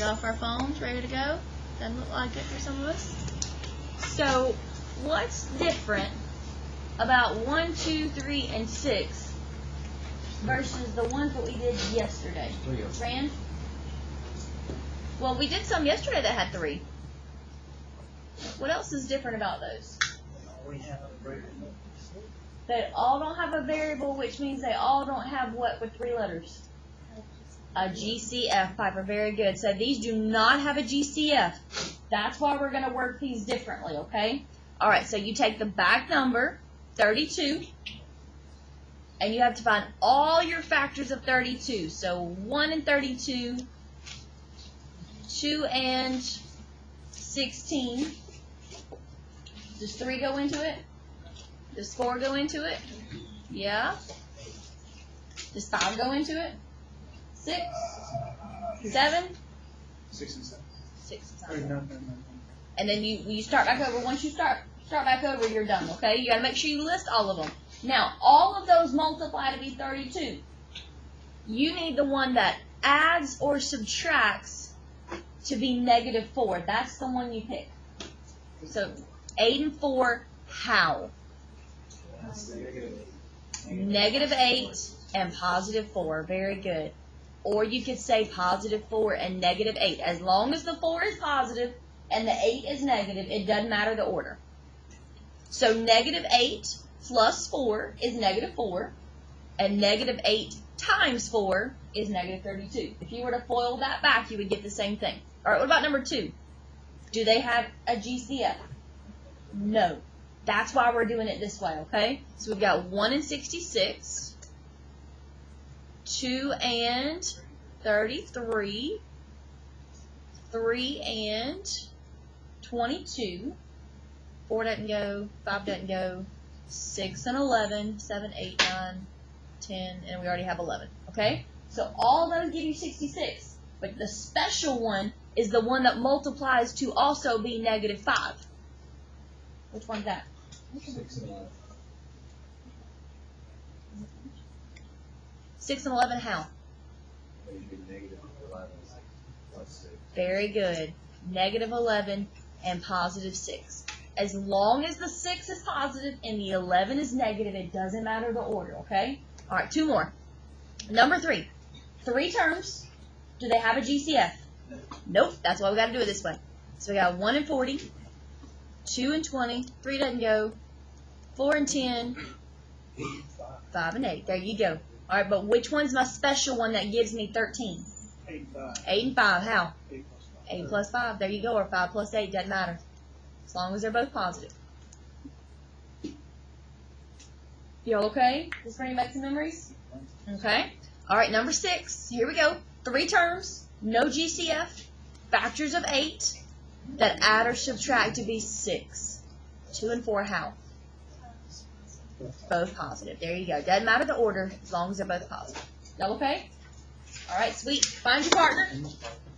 off our phones, ready to go? Doesn't look like it for some of us. So, what's different about 1, 2, 3, and 6 versus the ones that we did yesterday? Rand? Well, we did some yesterday that had 3. What else is different about those? They all don't have a variable, which means they all don't have what with 3 letters? A GCF, Piper. Very good. So these do not have a GCF. That's why we're going to work these differently, okay? All right, so you take the back number, 32, and you have to find all your factors of 32. So 1 and 32, 2 and 16. Does 3 go into it? Does 4 go into it? Yeah. Does 5 go into it? 6? 7? 6 and 7. 6 and 7. No. And then you start back over. Once you start back over, you're done, okay? You got to make sure you list all of them. Now, all of those multiply to be 32. You need the one that adds or subtracts to be -4. That's the one you pick. So, 8 and 4, how? -8 and +4. Very good. Or you could say +4 and -8. As long as the 4 is positive and the 8 is negative, it doesn't matter the order. So -8 plus 4 is -4, and -8 times 4 is -32. If you were to FOIL that back, you would get the same thing. All right, what about number 2? Do they have a GCF? No. That's why we're doing it this way, okay? So we've got 1 and 66, 2 and 33, 3 and 22, 4 doesn't go, 5 doesn't go, 6 and 11, 7, 8, 9, 10, and we already have 11, okay? So all those give you 66, but the special one is the one that multiplies to also be -5. Which one's that? 6 and 11. 6 and 11 how? Very good. -11 and +6. As long as the 6 is positive and the 11 is negative, it doesn't matter the order, okay? All right, 2 more. Number 3. 3 terms. Do they have a GCF? Nope. That's why we got to do it this way. So we got 1 and 40, 2 and 20, 3 doesn't go, 4 and 10, 5 and 8. There you go. All right, but which one's my special one that gives me 13? 8 and 5. 8 and 5. How? 8 plus 5. 8 plus 5. There you go. Or 5 plus 8. Doesn't matter. As long as they're both positive. Y'all okay? Just ready to make some memories? Okay. All right, number 6. Here we go. 3 terms. No GCF. Factors of 8 that add or subtract to be 6. 2 and 4 how? Both positive. There you go. Doesn't matter the order as long as they're both positive. Y'all okay? All right, sweet. Find your partner.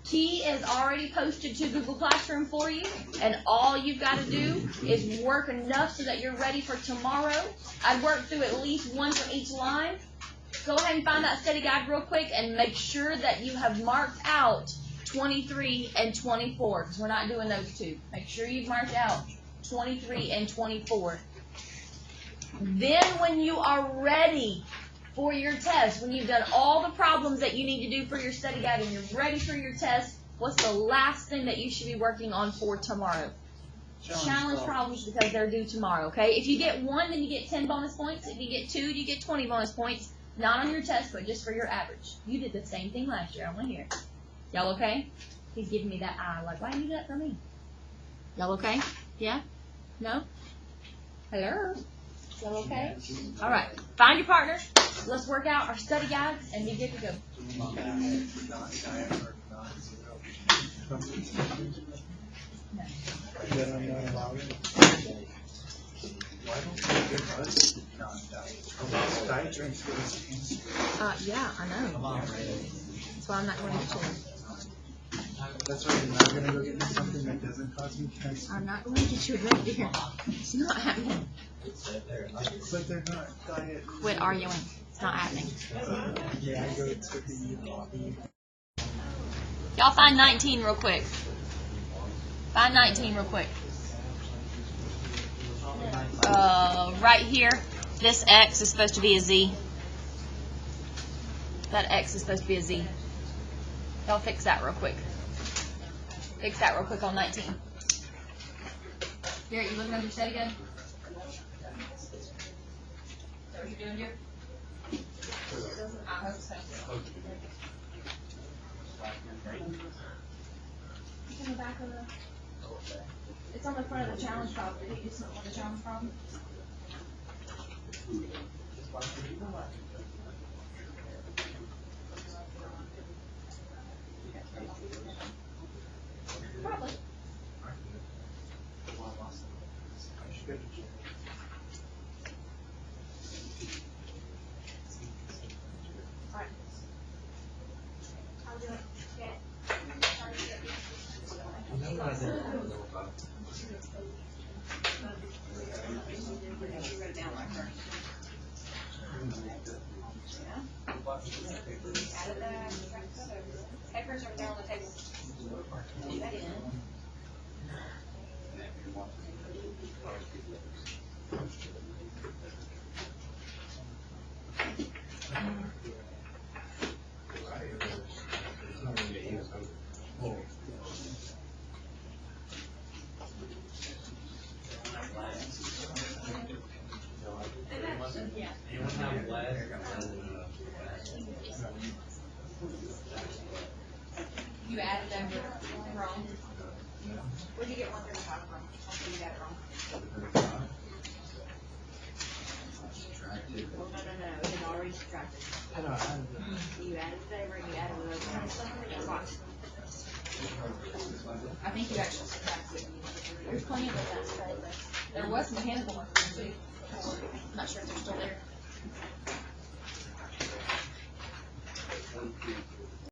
Key is already posted to Google Classroom for you, and all you've got to do is work enough so that you're ready for tomorrow. I'd work through at least one for each line. Go ahead and find that study guide real quick and make sure that you have marked out 23 and 24, because we're not doing those 2. Make sure you've marked out 23 and 24. Then when you are ready for your test, when you've done all the problems that you need to do for your study guide and you're ready for your test, what's the last thing that you should be working on for tomorrow? Challenge problems, because they're due tomorrow, okay? If you get 1, then you get 10 bonus points. If you get 2, you get 20 bonus points. Not on your test, but just for your average. You did the same thing last year. I want to hear it. Y'all okay? He's giving me that eye, like, why do you do that for me? Y'all okay? Yeah? No? Hello? Y'all okay? All right. Find your partner. Let's work out our study guides and be good to go. Yeah, I know. That's why I'm not going to do it. That's right, you're not going to go get me something that doesn't cause me cancer. I'm not going to get you a drink beer. It's not happening. But they're not diet. Quit arguing. It's not happening. Yeah, I go to the Y'all find 19 real quick. Find 19 real quick. Right here, this x is supposed to be a z. That x is supposed to be a z. Y'all fix that real quick. Fix that real quick on 19. Garrett, you looking at your study gun? Is that what you're doing, dear? I hope so. It's on the back of the... It's on the front of the challenge problem. Did you do something with the challenge problem? Probably. Alright. I'll do it. Okay. Papers are there on the table. Put that in. You added them wrong. Where'd you get 135 from? You got it wrong. Well, no. It had already subtracted. You added it over and you added it over. Watch. I think you actually subtracted it. There's plenty of that. There was mechanical work too. I'm not sure if they're still there.